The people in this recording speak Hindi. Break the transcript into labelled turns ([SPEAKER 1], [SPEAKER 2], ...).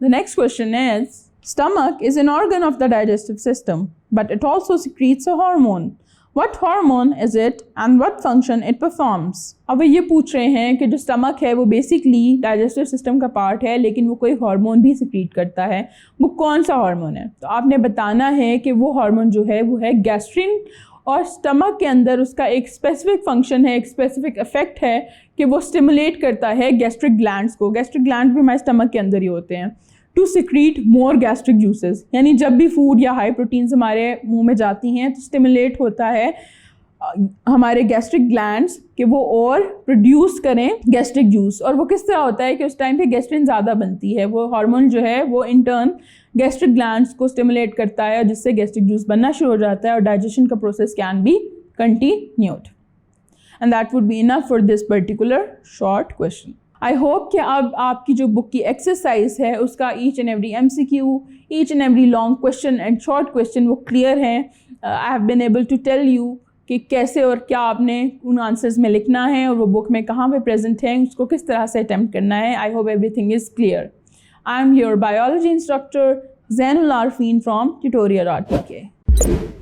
[SPEAKER 1] The next question is, stomach is an organ of the digestive system, but it also secretes a hormone. What hormone is it and what function it performs? अब वो ये पूछ रहे हैं कि जो स्टमक है वो बेसिकली डाइजेस्टिव सिस्टम का पार्ट है, लेकिन वो कोई हार्मोन भी सिक्रीट करता है। वो कौन सा हार्मोन है? तो आपने बताना है कि वो हार्मोन जो है वो है गैस्ट्रिन, और स्टमक के अंदर उसका एक स्पेसिफिक फंक्शन है, एक स्पेसिफिक इफेक्ट है कि वो स्टिमुलेट करता है गैस्ट्रिक ग्लैंड्स को। गैस्ट्रिक ग्लैंड भी हमारे स्टमक के अंदर ही होते हैं, to secrete more gastric juices. यानी जब भी फूड या हाई प्रोटीन्स हमारे मुंह में जाती हैं तो स्टिमुलेट होता है हमारे गैस्ट्रिक ग्लैंड्स कि वो और प्रोड्यूस करें गैस्ट्रिक जूस। और वो किस तरह होता है कि उस टाइम पे गैस्ट्रिन ज़्यादा बनती है, वो हार्मोन जो है वो इन टर्न गैस्ट्रिक ग्लैंड्स को स्टिमुलेट करता है, जिससे गैस्ट्रिक जूस बनना शुरू हो जाता है और डाइजेशन का process can be continued. And that would be enough for this particular short question. I hope कि अब आपकी जो बुक की एक्सरसाइज है उसका each and every MCQ, each and every long question and short question वो क्लियर है। I have been able to tell you कि कैसे और क्या आपने उन आंसर्स में लिखना है और वो बुक में कहाँ पे प्रेजेंट है, उसको किस तरह से अटेम्प्ट करना है। I hope everything is clear. I am your biology instructor Zainul Arfin from Tutorial RTK.